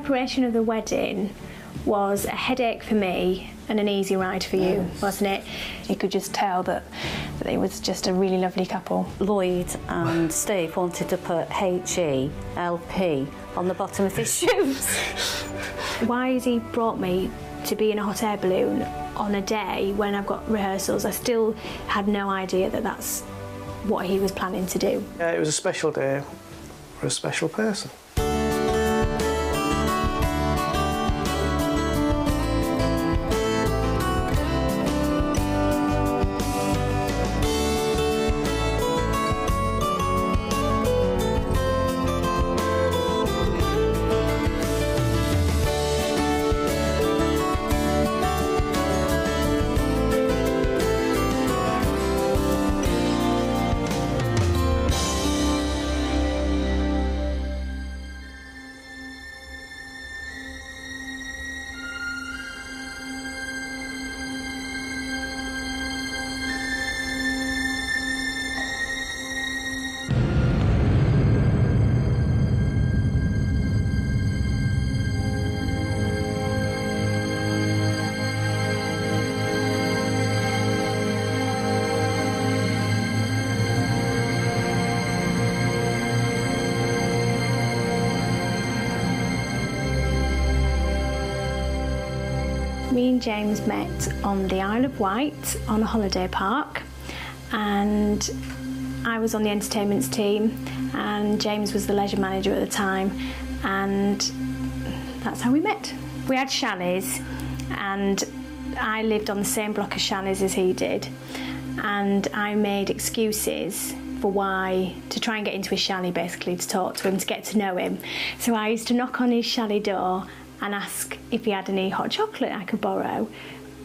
preparation of the wedding was a headache for me and an easy ride for you, wasn't it? You could just tell that it was just a really lovely couple. Lloyd and Steve wanted to put H-E-L-P on the bottom of his shoes. Why has he brought me to be in a hot air balloon on a day when I've got rehearsals? I still had no idea that that's what he was planning to do. Yeah, it was a special day for a special person. Me and James met on the Isle of Wight on a holiday park, and I was on the entertainments team and James was the leisure manager at the time, and that's how we met. We had chalets and I lived on the same block of chalets as he did, and I made excuses for why, to try and get into his chalet basically, to talk to him, to get to know him. So I used to knock on his chalet door and ask if he had any hot chocolate I could borrow.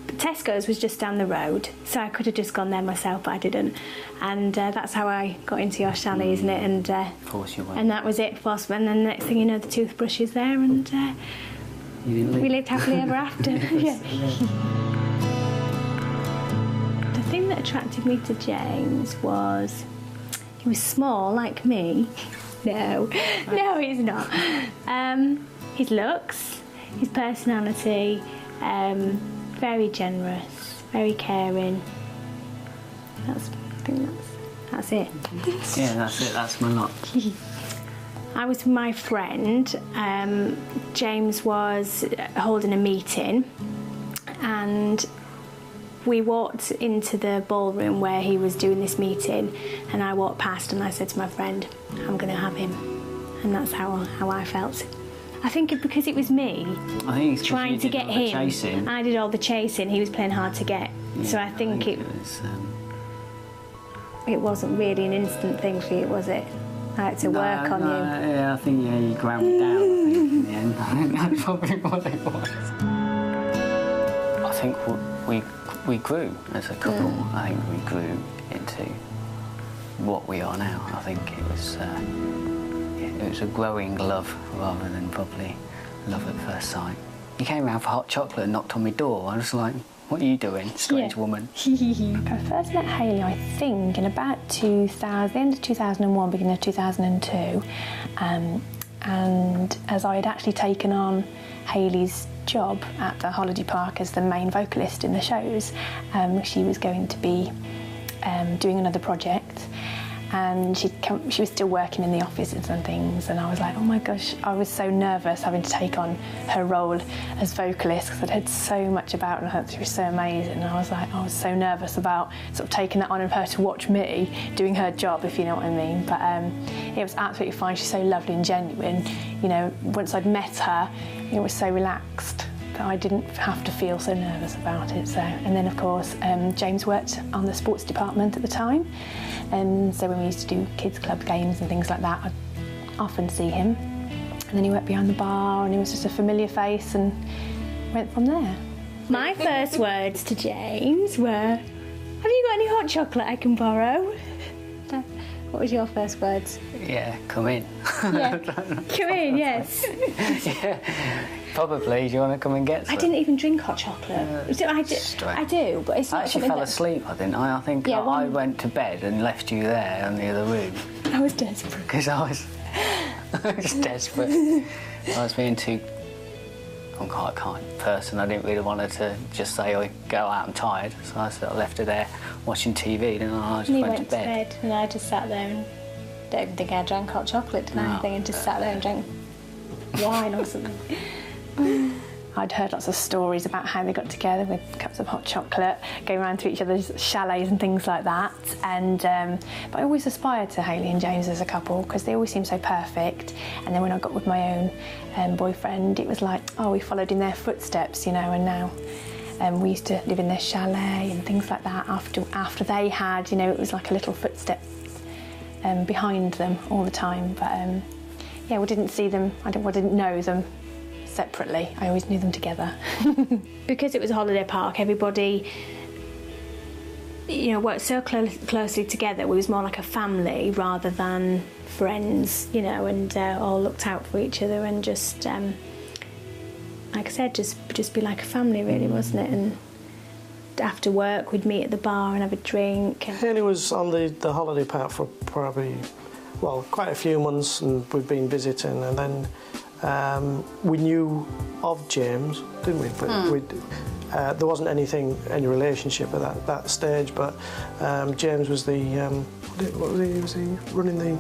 But Tesco's was just down the road, so I could have just gone there myself, but I didn't. And that's how I got into your chalet, isn't it? And of course you went. And that was it for us. And then the next thing you know, the toothbrush is there, and we lived happily ever after. Yeah. The thing that attracted me to James was he was small like me. No, he's not. His looks, his personality, very generous, very caring. I think that's it. Yeah, that's it. That's my lot. I was with my friend. James was holding a meeting, and we walked into the ballroom where he was doing this meeting, and I walked past and I said to my friend, I'm going to have him. And that's how I felt. I think because it was me trying to get him, I did all the chasing, he was playing hard to get. Yeah, so I think it wasn't really an instant thing for you, was it? I had to work on you. Yeah, I think you ground me down, I think, in the end. I think that's probably what it was. I think we grew as a couple. I think we grew into what we are now. I think it was a growing love rather than probably love at first sight. He came round for hot chocolate and knocked on my door. I was like, what are you doing, strange woman? I first met Hayley, I think, in about the end of 2001, beginning of 2002. And as I had actually taken on Hayley's job at the holiday park as the main vocalist in the shows, she was going to be doing another project. And she was still working in the office and some things, and I was like, oh my gosh, I was so nervous having to take on her role as vocalist because I'd heard so much about her and I thought she was so amazing, and I was so nervous about sort of taking that on of her to watch me doing her job, if you know what I mean. But it was absolutely fine. She's so lovely and genuine. You know, once I'd met her, it was so relaxed that I didn't have to feel so nervous about it. So, and then of course, James worked on the sports department at the time, and so when we used to do kids club games and things like that, I'd often see him. And then he worked behind the bar, and he was just a familiar face, and went from there. My first words to James were, have you got any hot chocolate I can borrow? What was your first words? Yeah, come in. Yeah, come in, yes. Yeah, probably. Do you want to come and get some? I didn't even drink hot chocolate. I do, but it's not. I actually fell asleep, didn't I? I think I went to bed and left you there in the other room. I was desperate. Because I was desperate. I was being too I'm quite a kind person. I didn't really want her to just say, "Oh, go out, I'm tired." So I sort of left her there watching TV, and I just went to bed. And I just sat there and don't even think I drank hot chocolate tonight. No, I think I just sat there and drank wine or something. I'd heard lots of stories about how they got together with cups of hot chocolate, going around to each other's chalets and things like that. And but I always aspired to Hayley and James as a couple because they always seemed so perfect. And then when I got with my own boyfriend, it was like, oh, we followed in their footsteps, you know. And now we used to live in their chalet and things like that. After they had, you know, it was like a little footstep behind them all the time. But yeah, we didn't see them. I didn't know them separately. I always knew them together. Because it was a holiday park, everybody, you know, worked so closely together. We was more like a family rather than friends, you know, and all looked out for each other and just, like I said, just be like a family, really, wasn't it? And after work, we'd meet at the bar and have a drink. And Hayley was on the holiday park for probably, well, quite a few months, and we'd been visiting, and then we knew of James, didn't we? But there wasn't any relationship at that stage. But James was the what was he? Was he running the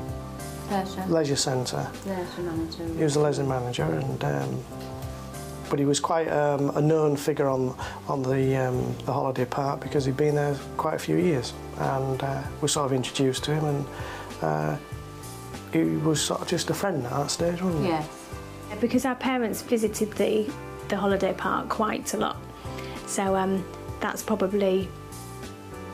leisure centre? Leisure manager. He was the leisure manager, and but he was quite a known figure on the holiday park because he'd been there quite a few years, and we sort of introduced to him, and he was sort of just a friend at that stage, wasn't he? Yes. because our parents visited the holiday park quite a lot, so that's probably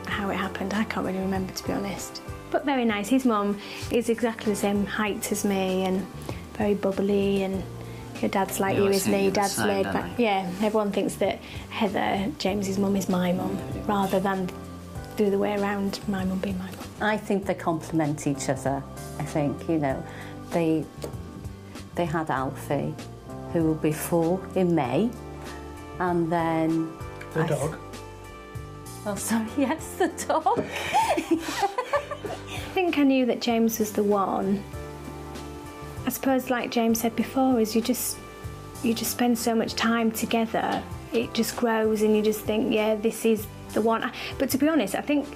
how it happened. I can't really remember, to be honest. But very nice. His mum is exactly the same height as me and very bubbly, and your dad's like you, isn't he? Your dad's laid back. Yeah, everyone thinks that Heather, James's mum, is my mum, rather than the other way around, my mum being my mum. I think they complement each other. I think, you know, they had Alfie, who will be 4 in May, and then... The dog. Oh, sorry, yes, the dog. I think I knew that James was the one. I suppose, like James said before, is you just spend so much time together, it just grows, and you just think, yeah, this is the one. But to be honest, I think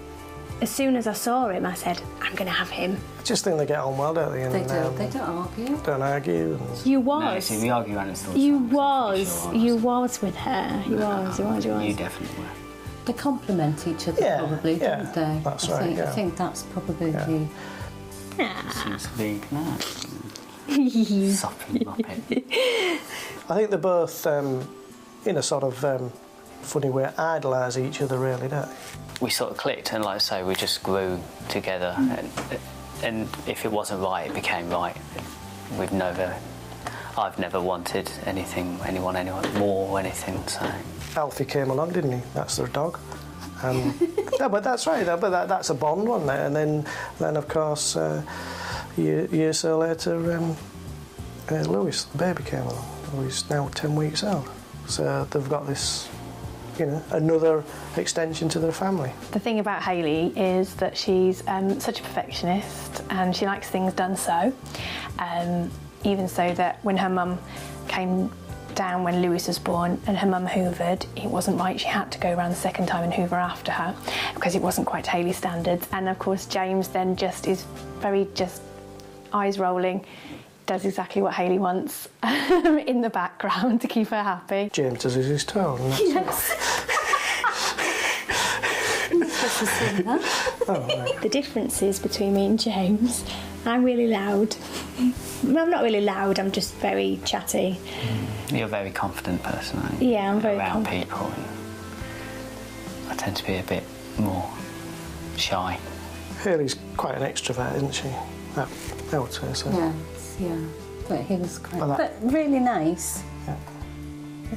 as soon as I saw him, I said, I'm going to have him. I just think they get on well, don't they? And, They don't argue. Don't argue. And... You was. No, see, we argue around still. You was with her. You was. You definitely were. They complement each other, probably, don't they? That's right. I think that's probably the... Seems to be sopping muppet. I think they're both, in a sort of funny way, idolise each other, really, don't they? We sort of clicked, and like I say, we just grew together. And if it wasn't right, it became right. I've never wanted anyone more or anything. So Alfie came along, didn't he? That's their dog. No, but that's right. But that's a bond, wasn't it? And then of course, a year or so later, Lewis, the baby, came along. He's now 10 weeks old. So they've got this, you know, another extension to their family. The thing about Hayley is that she's such a perfectionist, and she likes things done so. Even so that when her mum came down when Lewis was born and her mum hoovered, it wasn't right. She had to go around the second time and hoover after her because it wasn't quite Hayley's standards. And of course James then is very eyes rolling, does exactly what Hayley wants in the background to keep her happy. James does as he's told. Yes. The differences between me and James, I'm really loud. Well, I'm not really loud, I'm just very chatty. you're a very confident person, aren't you? Yeah, I'm very around confident. people. I tend to be a bit more shy. Hayley's quite an extrovert, isn't she? I would say so. Yes, yeah. But he was quite... But really nice. Yeah.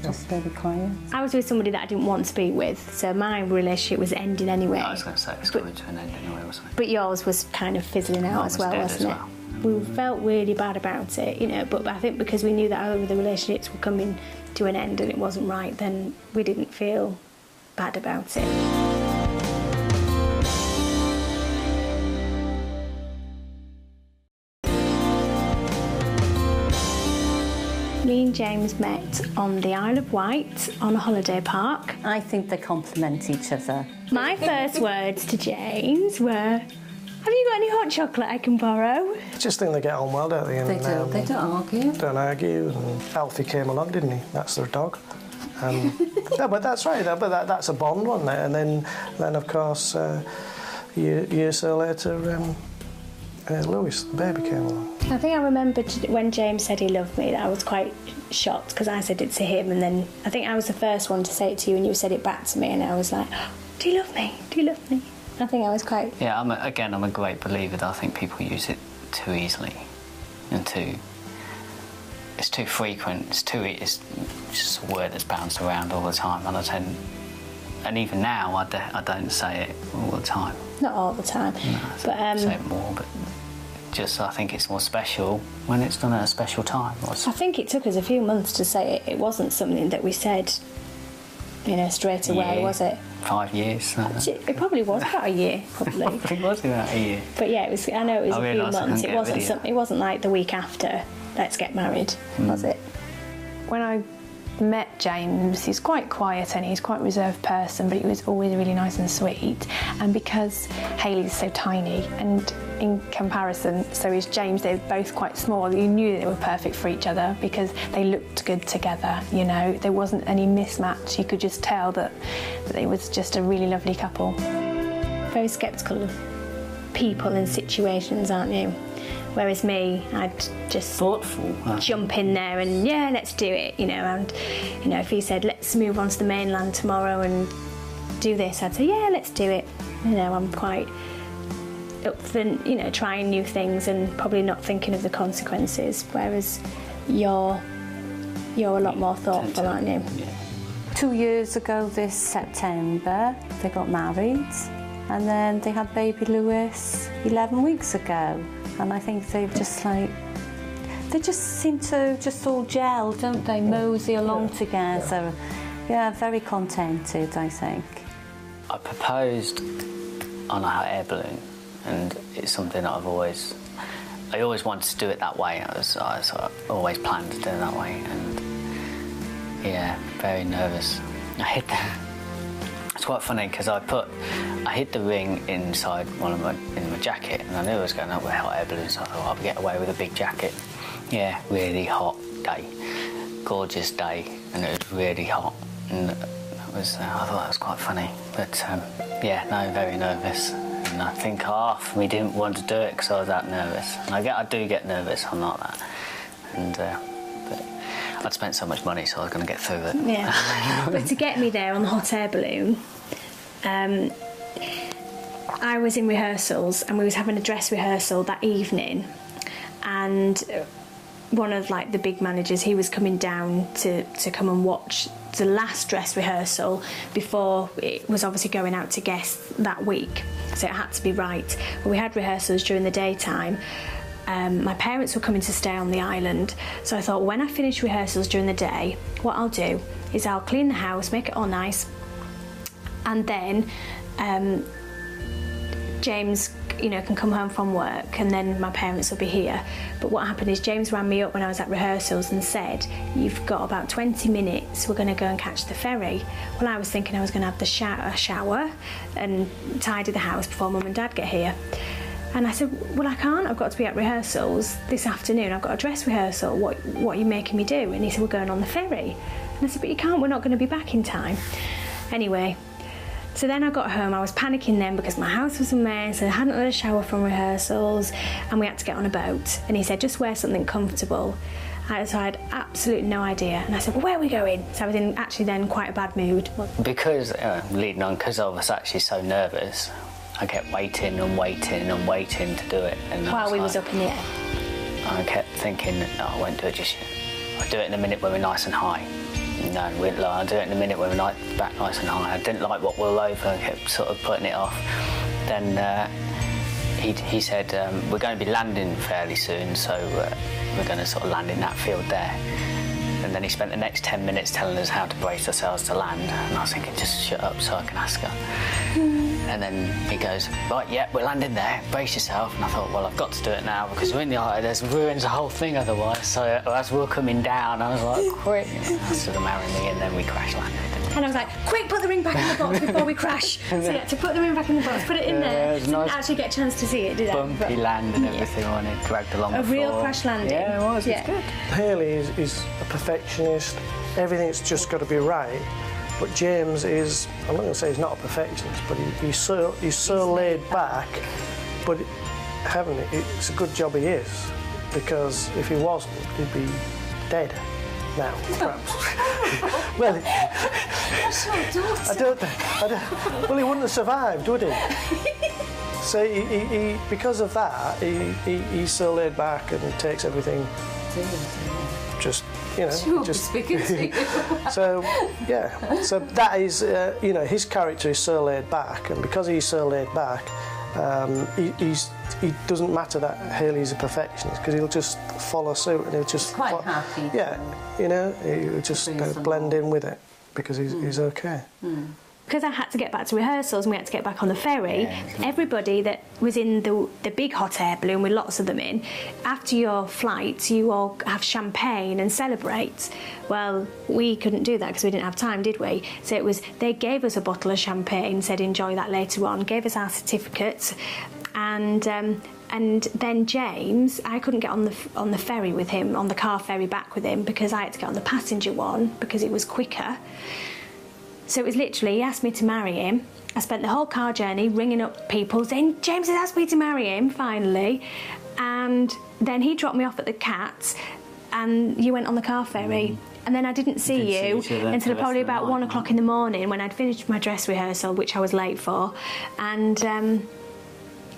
Just really quiet. I was with somebody that I didn't want to be with, so my relationship was ending anyway. I was going to say it's coming to an end anyway, wasn't it? But yours was kind of fizzling out Mine as was well, dead wasn't as it? well. We felt really bad about it, you know, but I think because we knew that all of the relationships were coming to an end and it wasn't right, then we didn't feel bad about it. Me and James met on the Isle of Wight on a holiday park. I think they complement each other. My first words to James were, "Have you got any hot chocolate I can borrow?" I just think they get on well, don't they? They do. They don't argue. Don't argue. And Alfie came along, didn't he? That's their dog. No, but that's right. But that's a bond, wasn't it? And then of course, a year or so later, Lewis, the baby, came along. I think I remembered when James said he loved me that I was quite shocked because I said it to him, and then I think I was the first one to say it to you and you said it back to me, and I was like, oh, "Do you love me? Do you love me?" I think I was quite... Yeah, I'm a great believer that I think people use it too easily and it's too frequent. It's just a word that's bounced around all the time, and even now I don't say it all the time. Not all the time. No, but I say it more, but just I think it's more special when it's done at a special time. I think it took us a few months to say it. It wasn't something that we said, straight away, was it? 5 years. It probably was about a year, probably. It was about a year. But yeah, I know it was a few months. It wasn't like the week after, let's get married, was it? When I met James, he's quite quiet and he's quite a reserved person, but he was always really nice and sweet. And because Hayley's so tiny, and in comparison, so is James, they're both quite small, you knew they were perfect for each other because they looked good together, There wasn't any mismatch. You could just tell that it was just a really lovely couple. Very sceptical of people and situations, aren't you? Whereas me, I'd just thoughtful. Jump in there and yeah, let's do it, And if he said let's move on to the mainland tomorrow and do this, I'd say yeah, let's do it. I'm quite up for trying new things and probably not thinking of the consequences. Whereas you're a lot more thoughtful, aren't you? Yeah. 2 years ago this September, they got married, and then they had baby Lewis 11 weeks ago. And I think they just seem to just all gel, don't they? Mosey along together. Yeah, very contented, I think. I proposed on a hot air balloon, and it's something that I always wanted to do it that way. I always planned to do it that way, and yeah, very nervous. It's quite funny because I hid the ring inside in my jacket, and I knew I was going up with hot air balloons, so I thought I'd get away with a big jacket. Yeah, really hot day, gorgeous day, and it was really hot, and I thought that was quite funny. But yeah, no, very nervous, and I think half of me didn't want to do it because I was that nervous. And I do get nervous, I'm like that, and. But I'd spent so much money, so I was going to get through it. Yeah. But to get me there on the hot air balloon, I was in rehearsals and we was having a dress rehearsal that evening, and one of the big managers, he was coming down to come and watch the last dress rehearsal before it was obviously going out to guests that week, so it had to be right. But we had rehearsals during the daytime. My parents were coming to stay on the island, so I thought when I finish rehearsals during the day, what I'll do is I'll clean the house, make it all nice, and then James can come home from work, and then my parents will be here. But what happened is James rang me up when I was at rehearsals and said, "You've got about 20 minutes, we're going to go and catch the ferry." Well, I was thinking I was going to have a shower and tidy the house before Mum and Dad get here. And I said, "Well, I can't, I've got to be at rehearsals this afternoon, I've got a dress rehearsal, what are you making me do?" And he said, "We're going on the ferry." And I said, "But you can't, we're not going to be back in time." Anyway, so then I got home, I was panicking then because my house was a mess, I hadn't had a shower from rehearsals, and we had to get on a boat. And he said, "Just wear something comfortable." So I had absolutely no idea. And I said, "Well, where are we going?" So I was in actually then quite a bad mood. Because, leading on, because I was actually so nervous, I kept waiting and waiting and waiting to do it. And while we was up in the air. I kept thinking, "No, I won't do it just yet. I'll do it in a minute when we're nice and high." No, I'll do it in a minute when we're back nice and high. I didn't like what we were over, I kept sort of putting it off. Then he said, "We're going to be landing fairly soon, so we're going to sort of land in that field there." And then he spent the next 10 minutes telling us how to brace ourselves to land, and I was thinking, just shut up so I can ask her. And then he goes, right, yeah, we're landing there, brace yourself. And I thought, well, I've got to do it now because we're in the eye, there's ruins the whole thing otherwise. So as we were coming down, I was like, quick. I sort of married me, and then we crash landed. And I was like, quick, put the ring back in the box before we crash. So you had to put the ring back in the box, put it in there. So nice didn't actually get a chance to see it, did I? Bumpy land and everything on it, dragged along the floor. A real crash landing. Yeah, it was. Yeah. It's good. Hayley is a perfectionist. Everything's just got to be right. But James is, I'm not going to say he's not a perfectionist, but he's so laid back. But it's a good job he is, because if he wasn't, he'd be dead now, perhaps. Well, I don't. Well, he wouldn't have survived, would he? So he because of that, he's so laid back and takes everything just, you know, just. So yeah, so that is, you know, his character is so laid back, and because he's so laid back, he doesn't matter that Hayley's a perfectionist, because he'll just follow suit and he'll just quite happy. Yeah, you know, he'll just blend in with it because he's okay. Because I had to get back to rehearsals and we had to get back on the ferry, everybody that was in the big hot air balloon with lots of them in, after your flight you all have champagne and celebrate. Well, we couldn't do that because we didn't have time, did we? So it was, they gave us a bottle of champagne, said enjoy that later on, gave us our certificates, and then James, I couldn't get on the ferry with him, on the car ferry back with him, because I had to get on the passenger one because it was quicker. So it was literally, he asked me to marry him. I spent the whole car journey ringing up people saying, James has asked me to marry him, finally. And then he dropped me off at the Cats and you went on the car ferry. And then I didn't see you until probably about 1 o'clock in the morning when I'd finished my dress rehearsal, which I was late for. And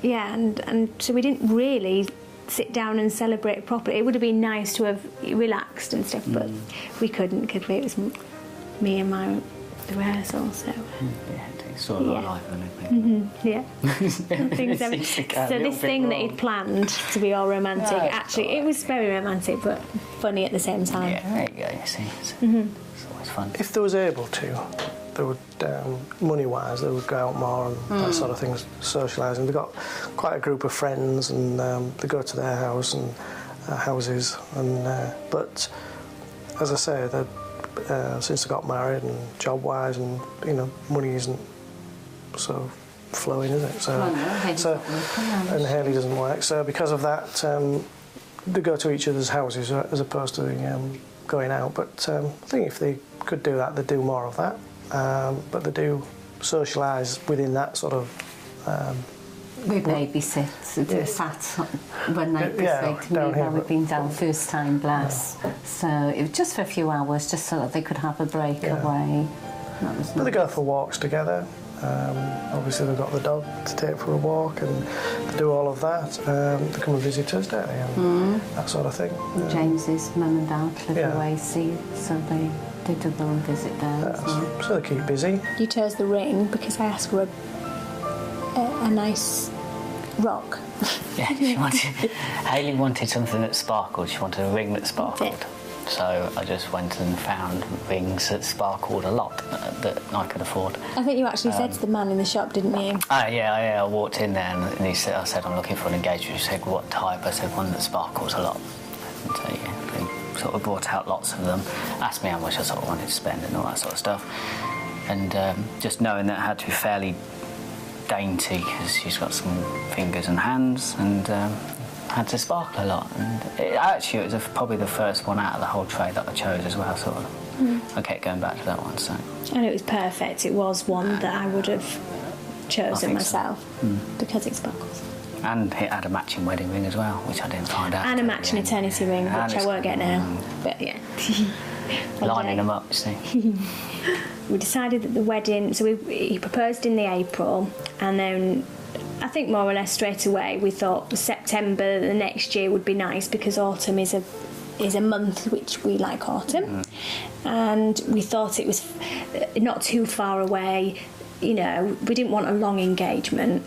yeah, and so we didn't really sit down and celebrate properly. It would have been nice to have relaxed and stuff, but we couldn't, could we? It was me and my rehearsal, so yeah, it's sort of life, isn't it? yeah. So this thing that he'd planned to be all romantic, actually it was very romantic but funny at the same time. Yeah, there you go, you see, it's always fun. If they was able to, they would, money-wise, they would go out more and that sort of things, socialising. They've got quite a group of friends, and they go to their house and houses, and but as I say, since they got married and job-wise, and you know, money isn't so flowing, is it? So and Hayley doesn't work. So because of that, they go to each other's houses as opposed to going out. But I think if they could do that, they'd do more of that. But they do socialise within that sort of. We babysit, sat one night this week to me when we've been down first time, bless. So it was just for a few hours, just so that they could have a break away. That was nice. But they go for walks together. Obviously they've got the dog to take for a walk, and they do all of that. They come and visit us, don't they, and that sort of thing. James's mum and dad live away, so they do go and visit them. So they keep busy. You chose the ring because I asked for a nice rock. Yeah, Hayley wanted something that sparkled. She wanted a ring that sparkled. So I just went and found rings that sparkled a lot that I could afford. I think you actually said to the man in the shop, didn't you? Yeah, I walked in there and he said, I said, I'm looking for an engagement. He said, what type? I said, one that sparkles a lot. And so yeah, they sort of brought out lots of them, asked me how much I sort of wanted to spend and all that sort of stuff. And just knowing that it had to be fairly dainty, because she's got some fingers and hands, and had to sparkle a lot. And it was probably the first one out of the whole tray that I chose as well, sort of. I kept going back to that one, so. And it was perfect. It was one that I would have chosen myself because it sparkles. And it had a matching wedding ring as well, which I didn't find out. And a matching eternity ring, which I won't get now. But yeah. Lining them up, you see. We decided that the wedding, so he proposed in the April, and then I think more or less straight away we thought September the next year would be nice, because autumn is a month which we like autumn, and we thought it was not too far away. You know, we didn't want a long engagement,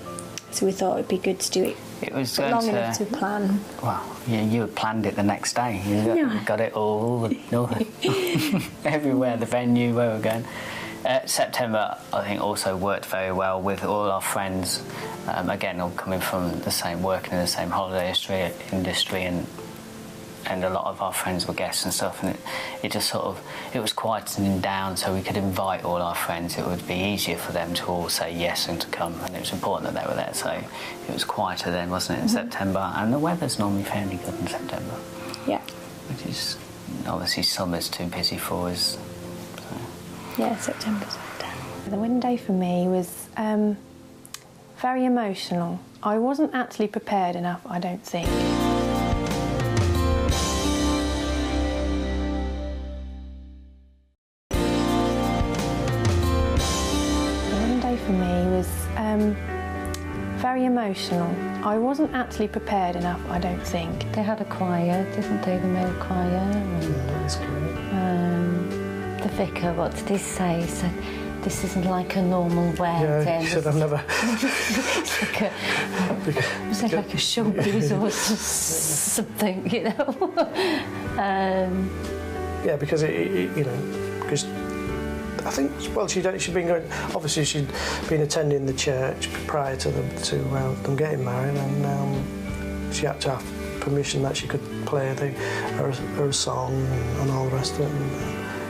So we thought it'd be good to do it. It was long enough to plan. Well, yeah, you had planned it the next day. You got it all, everywhere, the venue, where we're going. September, I think, also worked very well with all our friends. Again, all coming from the same, working in the same holiday industry, and a lot of our friends were guests and stuff, and it just sort of, it was quietening down so we could invite all our friends. It would be easier for them to all say yes and to come, and it was important that they were there, so it was quieter then, wasn't it, in September? And the weather's normally fairly good in September. Yeah. Which is, obviously summer's too busy for us. So. Yeah, September's better. The wedding day for me was very emotional. I wasn't actually prepared enough, I don't think. For me was very emotional. I wasn't actually prepared enough, I don't think. They had a choir, didn't they, the male choir? And, That's great. the vicar, what did he say? He said, this isn't like a normal wedding. Yeah, he said, I've never... It's like a showbiz or something, you know? Yeah, because, because I think, well, she'd been going, obviously she'd been attending the church prior to them getting married, and she had to have permission that she could play her song and all the rest of it.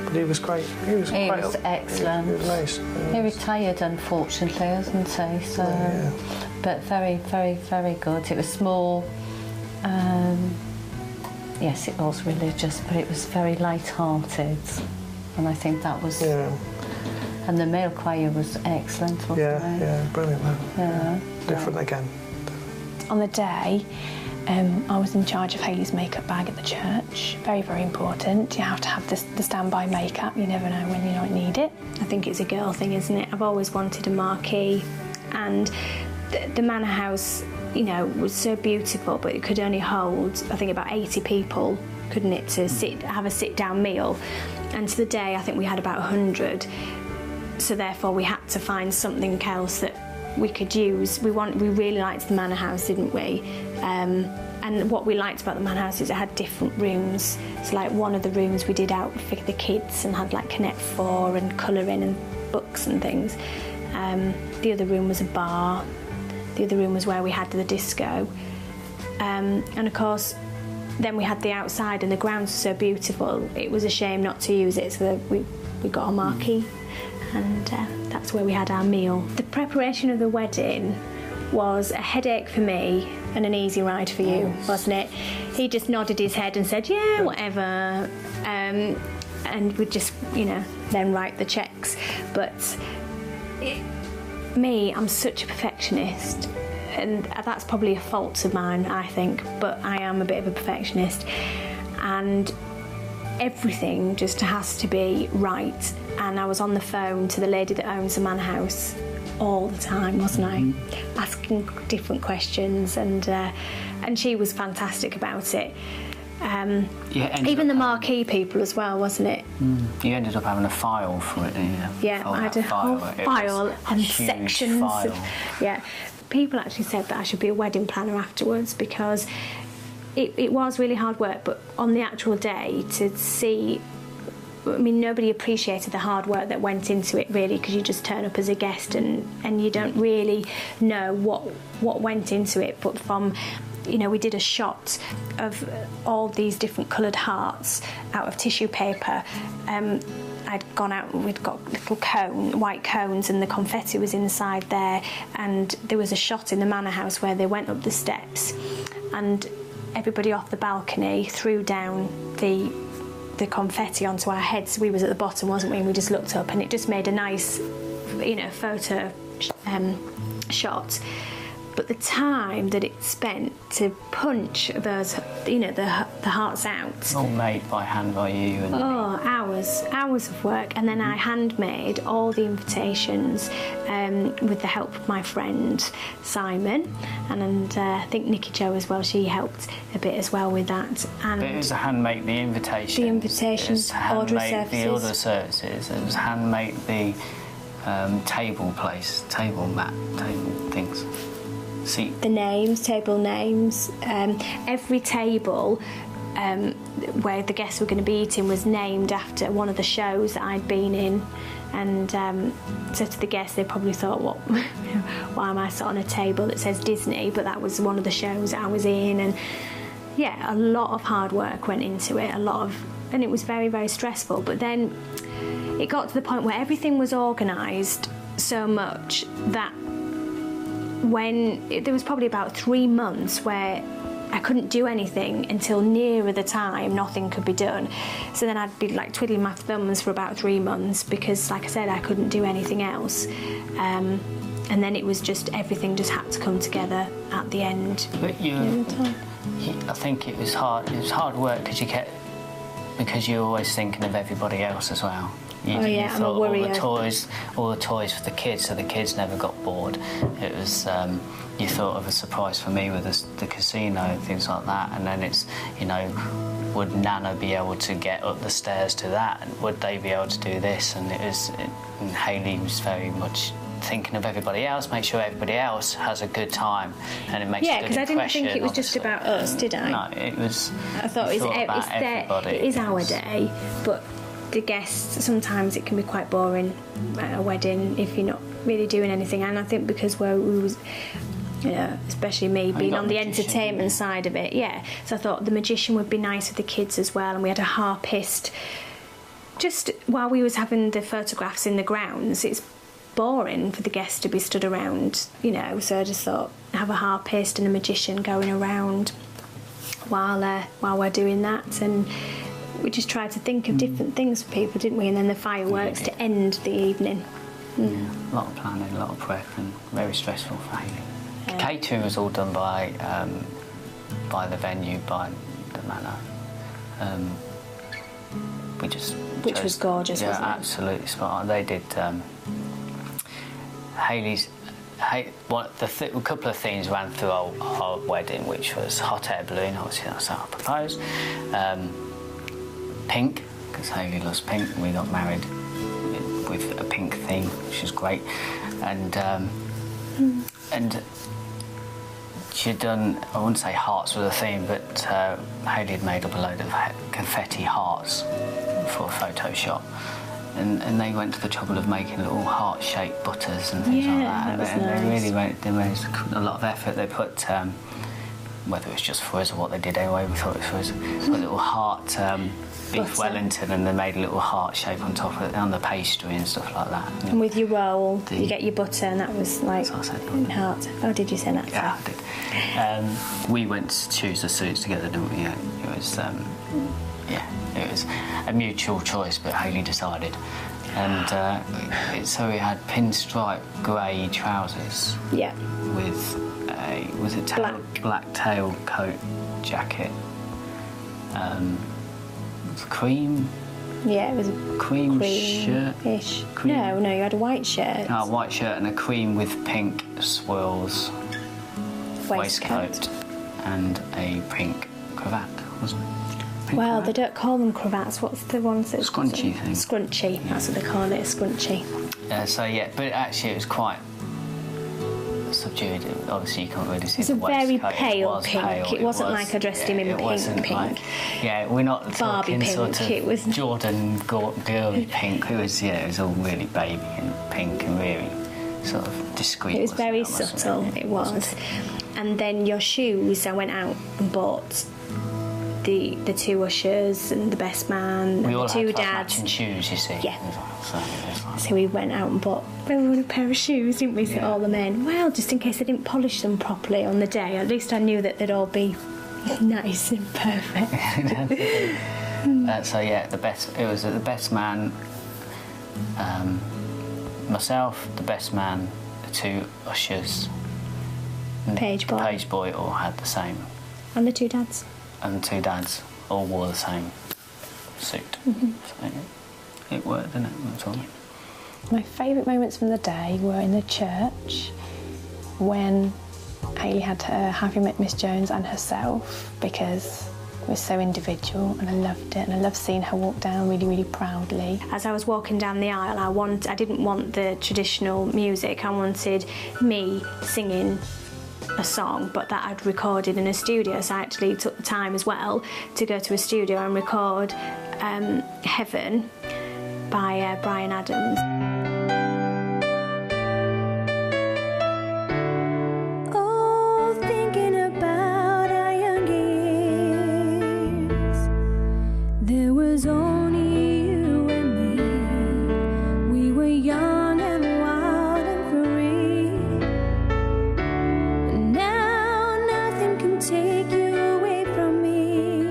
But he was great. He was excellent. He was nice. He retired, unfortunately, hasn't he? So, yeah. But very, very, very good. It was small. Yes, it was religious, but it was very light-hearted. And I think that was... Yeah. And the male choir was excellent, wasn't it? Yeah, brilliant. Yeah. Different again. On the day, I was in charge of Hayley's makeup bag at the church. Very, very important. You have to have the standby makeup. You never know when you might need it. I think it's a girl thing, isn't it? I've always wanted a marquee, and the manor house, was so beautiful, but it could only hold, I think, about 80 people, couldn't it, to have a sit-down meal. And to the day, I think we had about 100. So therefore, we had to find something else that we could use. We really liked the manor house, didn't we? And what we liked about the manor house is it had different rooms. So like one of the rooms we did out for the kids and had like Connect 4 and colouring and books and things. The other room was a bar. The other room was where we had the disco. And of course, then we had the outside, and the grounds were so beautiful. It was a shame not to use it, so we got a marquee, and that's where we had our meal. The preparation of the wedding was a headache for me and an easy ride for you, wasn't it? He just nodded his head and said, yeah, whatever, and we'd just, then write the cheques. But me, I'm such a perfectionist. And that's probably a fault of mine, I think, but I am a bit of a perfectionist, and everything just has to be right. And I was on the phone to the lady that owns the manor house all the time, wasn't I? Asking different questions, and she was fantastic about it. Even the marquee people as well, wasn't it? You ended up having a file for it, didn't you? Yeah, I had a whole file and sections. Yeah. People actually said that I should be a wedding planner afterwards, because it was really hard work, but on the actual day to see, nobody appreciated the hard work that went into it, really, because you just turn up as a guest and you don't really know what went into it. But from, we did a shot of all these different coloured hearts out of tissue paper. I'd gone out and we'd got little white cones, and the confetti was inside there, and there was a shot in the manor house where they went up the steps and everybody off the balcony threw down the confetti onto our heads. We was at the bottom, wasn't we? And we just looked up, and it just made a nice, photo shot. But the time that it spent to punch those, the hearts out. All made by hand by you. And hours of work. And then I handmade all the invitations with the help of my friend Simon, and I think Nikki Jo as well. She helped a bit as well with that. And it was handmade the invitations. The invitations, order services. It was handmade the table mat, table things. See, the names, table names. Every table where the guests were going to be eating was named after one of the shows that I'd been in. And so to the guests, they probably thought, what, why am I sat on a table that says Disney? But that was one of the shows that I was in. And yeah, a lot of hard work went into it, and it was very, very stressful. But then it got to the point where everything was organised so much that there was probably about 3 months where I couldn't do anything until nearer the time, nothing could be done. So then I'd be like twiddling my thumbs for about 3 months because, like I said, I couldn't do anything else. And then it was just, everything just had to come together at the end. But I think it was hard. It was hard work because you're always thinking of everybody else as well. You I'm a worrier. All the toys for the kids, so the kids never got bored. It was you thought of a surprise for me with the casino and things like that, and then it's, you know, would Nana be able to get up the stairs to that, and would they be able to do this? And and Hayley was very much thinking of everybody else, make sure everybody else has a good time, and it makes a good impression. Yeah, because I didn't think it was just about us, did I? No, it was. I thought it is our day, but the guests, sometimes it can be quite boring at a wedding if you're not really doing anything. And I think because we was, you know, especially me being on the entertainment side of it, so I thought the magician would be nice with the kids as well, and we had a harpist. Just while we was having the photographs in the grounds, it's boring for the guests to be stood around, you know, so I just thought have a harpist and a magician going around while we're doing that. And we just tried to think of different things for people, didn't we? And then the fireworks to end the evening. Yeah, a lot of planning, a lot of prep, and very stressful for Hayley. Catering was all done by the venue, by the manor. Which was gorgeous, wasn't it? Yeah, absolutely spot on. They did a couple of themes ran through our wedding, which was hot air balloon, obviously that's how I proposed. Pink, because Hayley loves pink, and we got married with a pink theme, which is great. And she'd done, I wouldn't say hearts were the theme, but Hayley had made up a load of confetti hearts for a photo shot. And they went to the trouble of making little heart-shaped butters and things like that. They really made a lot of effort. They put, whether it was just for us or what they did anyway, we thought it was for us, a little heart beef Wellington, and they made a little heart shape on top of it, on the pastry and stuff like that. And with your roll, you get your butter, and that was like heart. Oh, did you say that? Yeah, I did. We went to choose the suits together, didn't we? It was, it was a mutual choice, but Hayley decided. And so we had pinstripe grey trousers. Yeah. With a black tail coat jacket. Cream. Yeah, it was a cream shirt-ish. No, you had a white shirt. No, a white shirt and a cream with pink swirls waistcoat and a pink cravat, wasn't it? Well, they don't call them cravats. What's the ones that... Scrunchy thing. Scrunchy, that's what they call it, a scrunchy. But actually it was quite subdued. Obviously you can't really see the waistcoat. It was very pale pink. It wasn't like I dressed him in pink. We're not Barbie talking pink. sort of It was Jordan girly pink. It was all really baby and pink and really sort of discreet. It was very subtle, it was. And then your shoes, I went out and bought the two ushers and the best man and the two dads. Matching shoes, you see. Yeah. So we went out and bought everyone a pair of shoes, didn't we? So all the men. Well, just in case I didn't polish them properly on the day, at least I knew that they'd all be nice and perfect. It was the best man, myself, the best man, the two ushers, page boy all had the same. And the two dads. And the two dads all wore the same suit. So it worked, didn't it? That's all. My favourite moments from the day were in the church when Hayley had her Have You Met Miss Jones and herself, because it was so individual and I loved it, and I loved seeing her walk down really, really proudly. As I was walking down the aisle, I didn't want the traditional music. I wanted me singing a song, but that I'd recorded in a studio, so I actually took the time as well to go to a studio and record Heaven by Bryan Adams. Oh, thinking about our young years, there was only you and me. We were young and wild and free. And now nothing can take you away from me.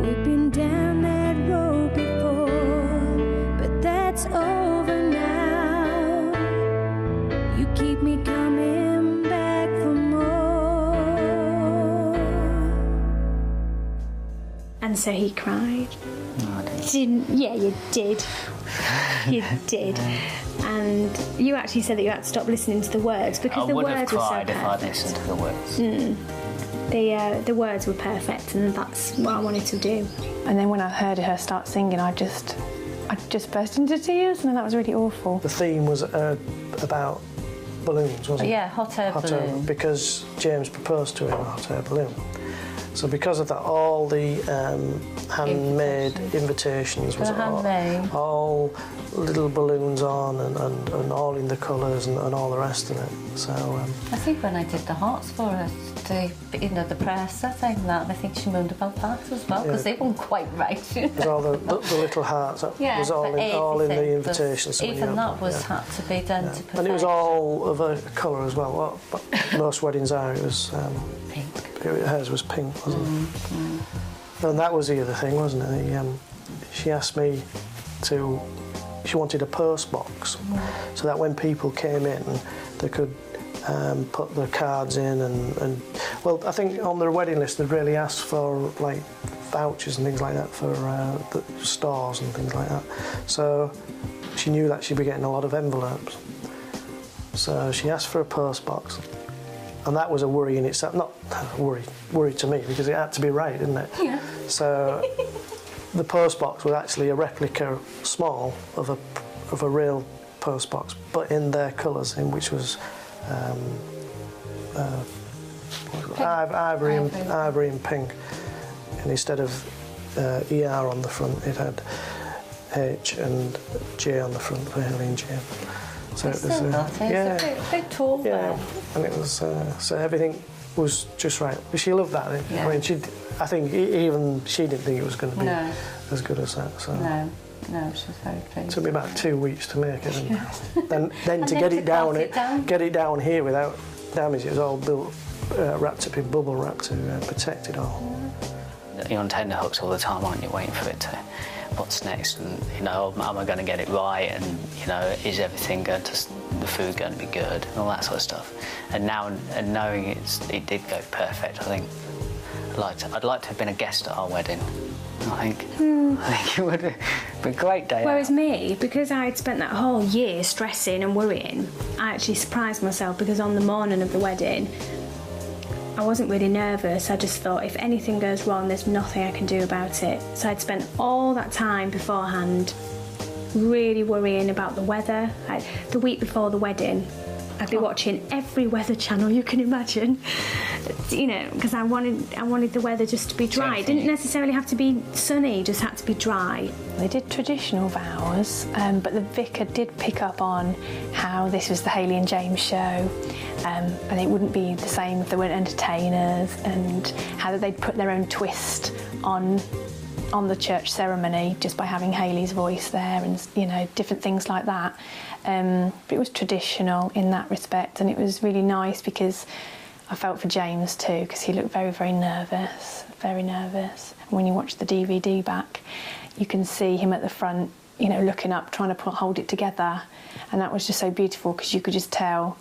We've been down that road before, but that's over now. You keep me coming back for more. And so he cried. No, I didn't. Didn't? Yeah, you did. You did. And you actually said that you had to stop listening to the words because the I would have words were so cried if I'd perfect. listened to the words. The words were perfect, and that's what I wanted to do. And then when I heard her start singing, I just burst into tears, and that was really awful. The theme was about balloons, wasn't it? Yeah, hot air balloon. Because James proposed to her in a hot air balloon. So because of that, all the handmade invitations was all little balloons on and all in the colours and all the rest of it. So I think when I did the hearts for her, the presser thing, that I think she moaned about that as well because they weren't quite right. it was all the little hearts. That was all in the invitations. So even that had to be done to perfection. And it was all of a colour as well. What most weddings are, it was pink. Hers was pink, wasn't it? And that was the other thing, wasn't it? She asked me to. She wanted a post box, so that when people came in, they could put their cards in and well, I think on their wedding list they'd really asked for like vouchers and things like that for the stores and things like that. So she knew that she'd be getting a lot of envelopes. So she asked for a post box. And that was a worry in itself. Not a worry to me, because it had to be right, didn't it? Yeah. So the post box was actually a replica, small, of a real post box, but in their colours, in which was ivory and pink. And instead of ER on the front, it had H and J on the front for Hayley&James. So it was a bit tall there. And it was so everything was just right. She loved that. Yeah. I mean, I think even she didn't think it was going to be as good as that. So. No, she was very pleased. It took me about 2 weeks to make it, and then to get it down here without damage. It was all wrapped up in bubble wrap to protect it all. You're on tenterhooks all the time, aren't you? Waiting for it to. What's next, and am I going to get it right, and is everything the food going to be good, and all that sort of stuff. And now, and knowing it did go perfect, I think I'd like to have been a guest at our wedding. I think it would have been a great day. Whereas me, because I had spent that whole year stressing and worrying, I actually surprised myself because on the morning of the wedding, I wasn't really nervous. I just thought if anything goes wrong, there's nothing I can do about it. So I'd spent all that time beforehand really worrying about the weather. The week before the wedding, I'd be watching every weather channel you can imagine, because I wanted the weather just to be dry. It didn't necessarily have to be sunny, just had to be dry. They did traditional vows, but the vicar did pick up on how this was the Hayley&James show, and it wouldn't be the same if they weren't entertainers, and how they'd put their own twist on the church ceremony just by having Hayley's voice there, and different things like that. But it was traditional in that respect, and it was really nice because I felt for James too, because he looked very, very nervous, very nervous. And when you watch the DVD back, you can see him at the front, looking up, trying to hold it together, and that was just so beautiful because you could just tell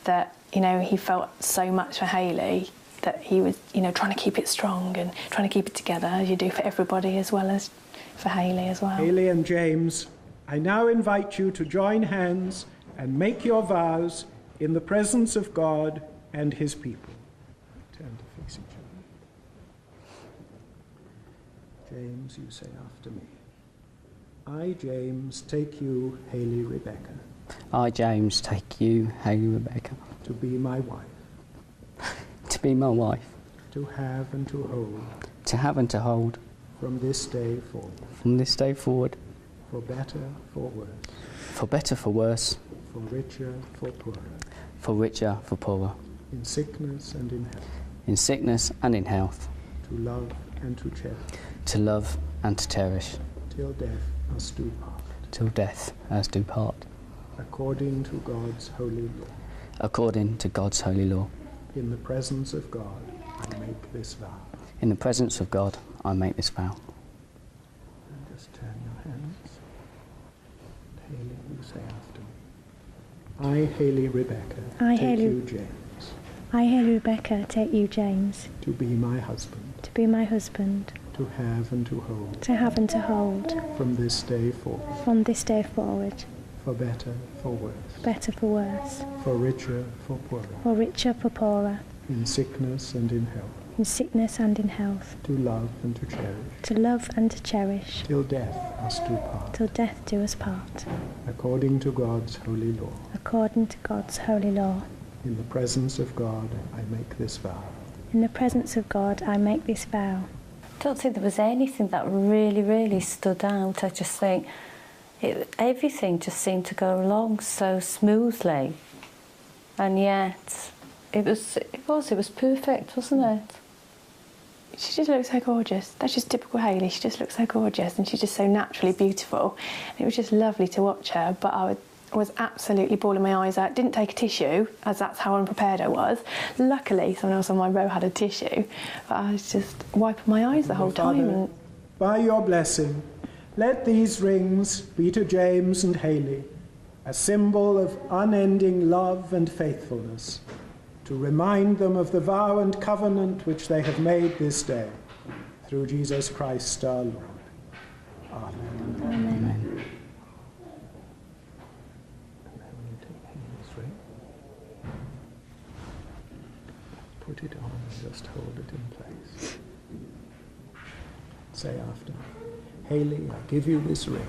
that he felt so much for Hayley, that he was trying to keep it strong and trying to keep it together, as you do for everybody as well as for Hayley as well. Hayley&James, I now invite you to join hands and make your vows in the presence of God and his people. Turn to face each other. James, you say after me. I, James, take you, Hayley Rebecca. I, James, take you, Hayley Rebecca. to be my wife, to be my wife, to have and to hold, to have and to hold, from this day forward, from this day forward, for better, for worse, for better, for worse, for richer, for poorer, for richer, for poorer, in sickness and in health, in sickness and in health, to love and to cherish, to love and to cherish, till death us do part, till death us do part, according to God's holy law. according to God's holy law. In the presence of God, I make this vow. In the presence of God, I make this vow. And just turn your hands. Hayley, you say after me. I, Hayley Rebecca, I, take Hayley- you, James, I, Hayley Rebecca, take you, James, to be my husband, to be my husband, to have and to hold, to have and to hold, from this day forward, from this day forward, for better, for worse, better for worse, for richer, for poorer, for richer, for poorer, in sickness and in health, in sickness and in health, to love and to cherish, to love and to cherish, till death us do part, till death do us part, according to God's holy law. according to God's holy law. In the presence of God, I make this vow. In the presence of God, I make this vow. I don't think there was anything that really stood out. I just think everything just seemed to go along so smoothly, and yet it was perfect, wasn't it? She just looks so gorgeous. That's just typical Hayley. She just looks so gorgeous and she's just so naturally beautiful. And it was just lovely to watch her, but I was absolutely bawling my eyes out. Didn't take a tissue, as that's how unprepared I was. Luckily, someone else on my row had a tissue, but I was just wiping my eyes the whole time. Father, And by your blessing, let these rings be to James and Hayley a symbol of unending love and faithfulness, to remind them of the vow and covenant which they have made this day, through Jesus Christ our Lord. Amen. Amen. And then you take Hayley's ring, put it on and just hold it in place. Say after me. Hayley, I give you this ring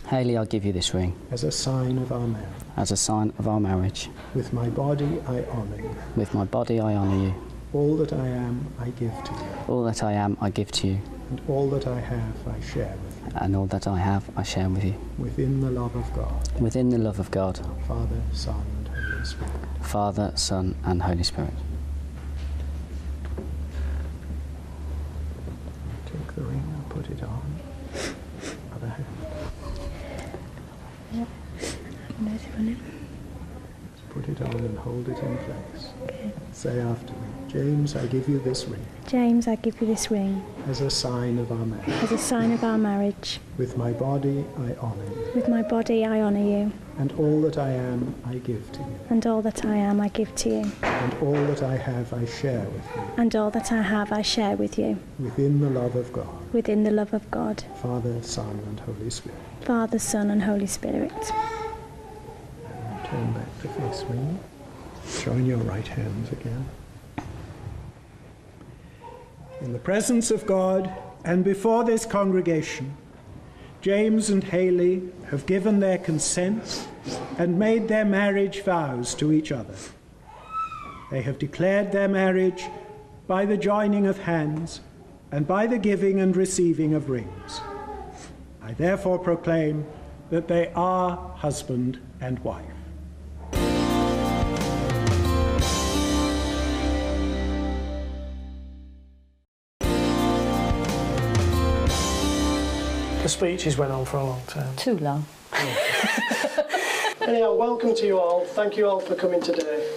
Hayley, I give you this ring as a sign of our marriage. as a sign of our marriage. With my body I honour you. With my body, I honour you. All that I am, I give to you. All that I am, I give to you. And all that I have, I share with you. And all that I have, I share with you. Within the love of God, Within the love of God, Father, Son, and Holy Spirit. Father, Son, and Holy Spirit. Take the ring and put it on. Other hand. Put it on and hold it in place. Okay. Say after me. James, I give you this ring James, I give you this ring as a sign of our marriage. as a sign of our marriage. With my body I honour you. With my body, I honour you, And all that I am, I give to you. and all that I am, I give to you, And all that I have, I share with you. and all that I have, I share with you, Within the love of God, within the love of God, Father, Son, and Holy Spirit. Father, Son, and Holy Spirit. Turn back to face me. Join your right hands again. In the presence of God and before this congregation, James and Hayley have given their consent and made their marriage vows to each other. They have declared their marriage by the joining of hands and by the giving and receiving of rings. I therefore proclaim that they are husband and wife. The speeches went on for a long time. Too long. Anyhow, welcome to you all. Thank you all for coming today.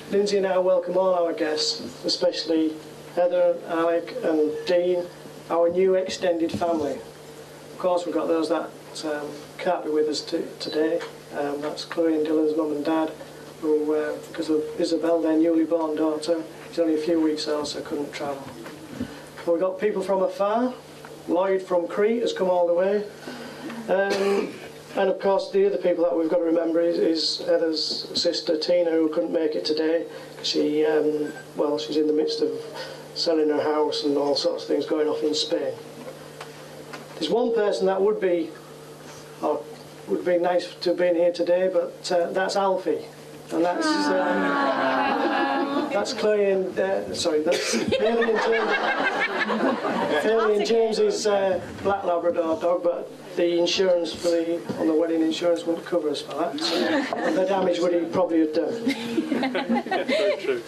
Lindsay and I welcome all our guests, especially Heather, Alec and Dean, our new extended family. Of course, we've got those that can't be with us today. That's Chloe and Dylan's mum and dad, who, because of Isabel, their newly born daughter, she's only a few weeks old, so couldn't travel. But we've got people from afar. Lloyd from Crete has come all the way. And of course, the other people that we've got to remember is Heather's sister Tina, who couldn't make it today because she, she's in the midst of selling her house and all sorts of things going off in Spain. There's one person that would be nice to have been here today, but that's Alfie. And that's Chloe and that's Hayley and James. Hayley and James's black Labrador dog, but the insurance on the wedding insurance wouldn't cover us for that. So the damage would he probably have done. Very true.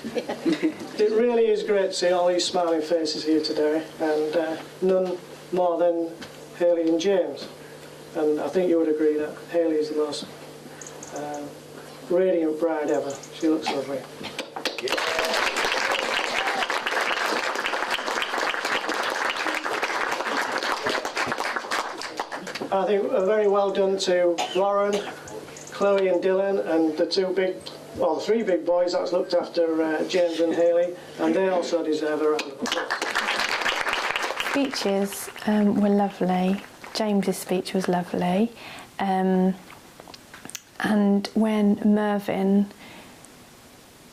It really is great to see all these smiling faces here today, and none more than Hayley and James. And I think you would agree that Hayley is the most radiant bride ever. She looks lovely. I think very well done to Lauren, Chloe and Dylan, and the three big boys that's looked after James and Hayley, and they also deserve a round of applause. Speeches were lovely. James's speech was lovely. And when Mervyn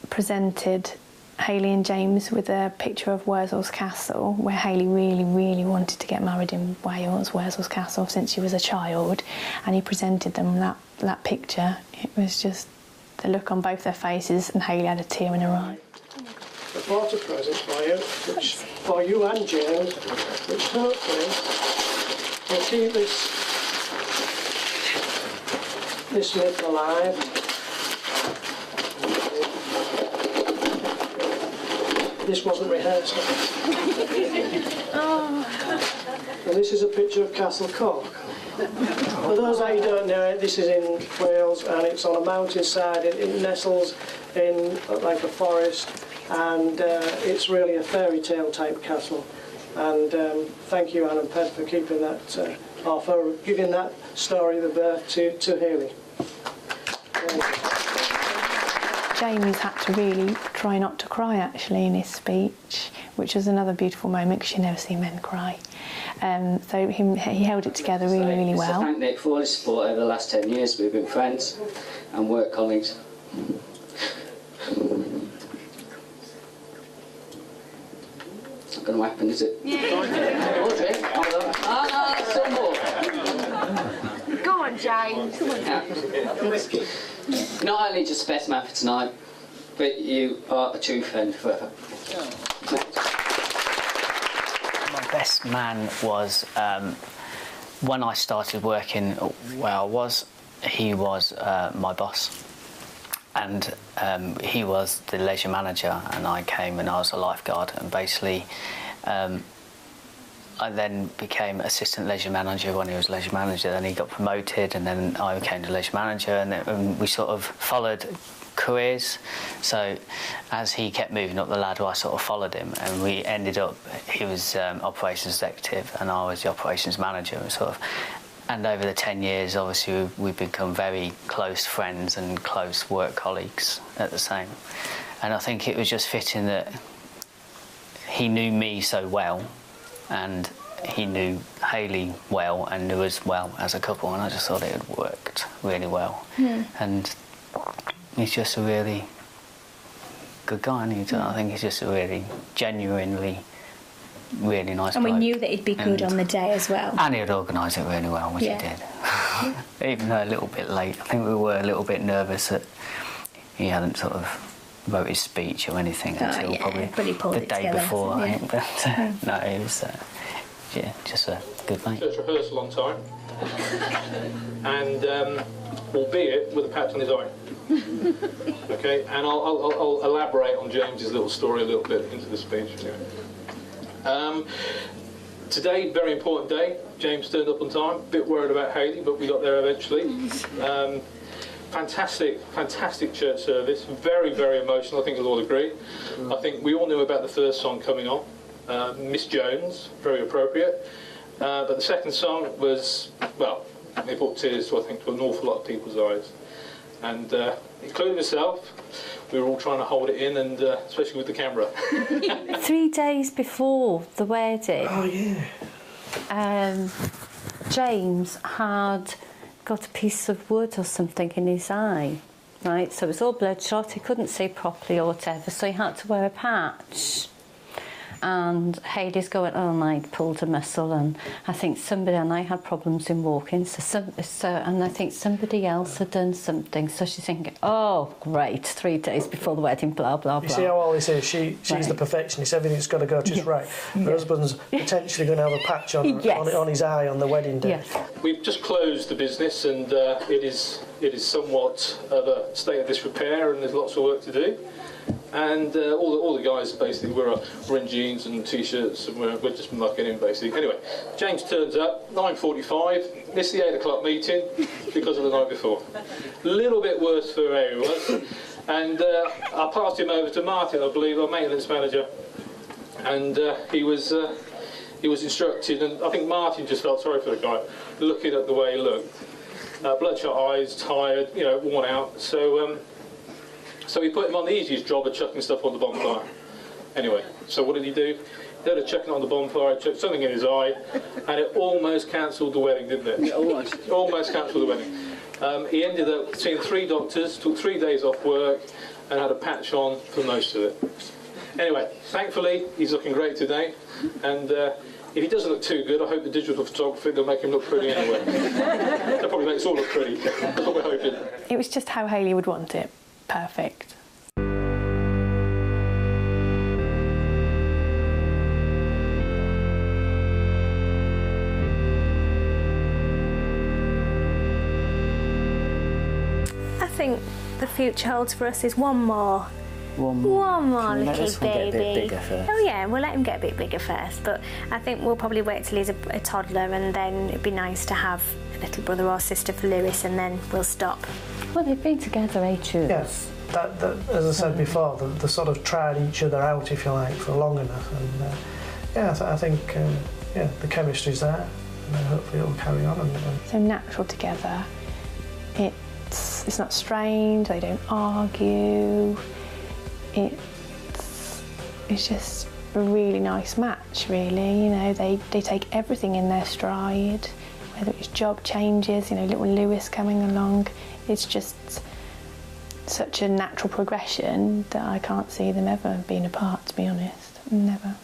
presented Hayley and James with a picture of Wurzels Castle, where Hayley really, really wanted to get married in Wales, Wurzels Castle, since she was a child, and he presented them that picture, it was just the look on both their faces, and Hayley had a tear in her eye. I bought a present for you, for you and James, which hopefully will keep this myth alive. This wasn't rehearsed. And this is a picture of Castle Cork. For those that you don't know, this is in Wales, and it's on a mountainside. It nestles in like a forest, and it's really a fairy tale type castle. And thank you, Anne and Ped, for keeping that, or for giving that story the birth to Hayley. James had to really try not to cry actually in his speech, which was another beautiful moment because you never see men cry. So he held it together really, really well. So thank Nick for all his support over the last 10 years. We've been friends and work colleagues. It's not going to happen, is it? Yeah. Audrey, hold on. Ah, some more. Go on, James. Come on, James. Not only just the best man for tonight, but you are a true friend forever. My best man was when I started working where I was. He was my boss, and he was the leisure manager, and I came and I was a lifeguard, and basically I then became assistant leisure manager when he was leisure manager. Then he got promoted, and then I became the leisure manager, and we sort of followed careers. So as he kept moving up the ladder, I sort of followed him, and we ended up. He was operations executive, and I was the operations manager, and over the 10 years, obviously, we've become very close friends and close work colleagues at the same. And I think it was just fitting that he knew me so well, and he knew Hayley well and knew us well as a couple, and I just thought it had worked really well. And he's just a really good guy, and I think he's just a really genuinely really nice and bloke. We knew that he'd be good on the day as well. And he'd organise it really well, which he did. Even though a little bit late. I think we were a little bit nervous that he hadn't sort of wrote his speech or anything until probably the day before. I think. But no, it was just a good mate. Church rehearsal on time, and albeit with a patch on his eye. Okay, and I'll elaborate on James's little story a little bit into the speech. Anyway. Today, very important day. James turned up on time. A bit worried about Hayley, but we got there eventually. Fantastic church service. Very, very emotional. I think you'll all agree. I think we all knew about the first song coming on, Miss Jones, very appropriate. But the second song was, well, it brought tears to, I think, to an awful lot of people's eyes. And including myself, we were all trying to hold it in, and especially with the camera. 3 days before the wedding, James had got a piece of wood or something in his eye, right? So it was all bloodshot, he couldn't see properly or whatever, so he had to wear a patch. and Hayley's going, oh, and I pulled a muscle, and I think somebody, and I had problems in walking, and I think somebody else had done something, so she's thinking, oh, great, 3 days before the wedding, blah, blah, blah. You see how all this is? She's the perfectionist, everything's got to go just right. Her husband's potentially going to have a patch on his eye on the wedding day. Yes. We've just closed the business, and it is somewhat of a state of disrepair, and there's lots of work to do. And all the guys basically we're in jeans and t-shirts, and we're just mucking in basically. Anyway, James turns up 9:45. Missed the 8 o'clock meeting because of the night before. A little bit worse for Harry was, and I passed him over to Martin, I believe, our maintenance manager, and he was instructed, and I think Martin just felt sorry for the guy, looking at the way he looked, bloodshot eyes, tired, you know, worn out. So he put him on the easiest job of chucking stuff on the bonfire. Anyway, so what did he do? Instead of chucking it on the bonfire, he chucked something in his eye, and it almost cancelled the wedding, didn't it? Yeah, almost. Almost cancelled the wedding. He ended up seeing 3 doctors, took 3 days off work, and had a patch on for most of it. Anyway, thankfully, he's looking great today, and if he doesn't look too good, I hope the digital photography will make him look pretty anyway. That probably makes us all look pretty. That's what we're hoping. It was just how Hayley would want it. Perfect. I think the future holds for us is one more little baby. Oh yeah, we'll let him get a bit bigger first, but I think we'll probably wait till he's a toddler, and then it'd be nice to have a little brother or sister for Lewis, and then we'll stop. Well, they've been together 8 years. Yes, that as I said before, they sort of tried each other out, if you like, for long enough, and I think the chemistry's there, and then hopefully it'll carry on. So natural together. It's not strained. They don't argue. It's just a really nice match, really. You know, they take everything in their stride, whether it's job changes, you know, little Lewis coming along. It's just such a natural progression that I can't see them ever being apart, to be honest. Never.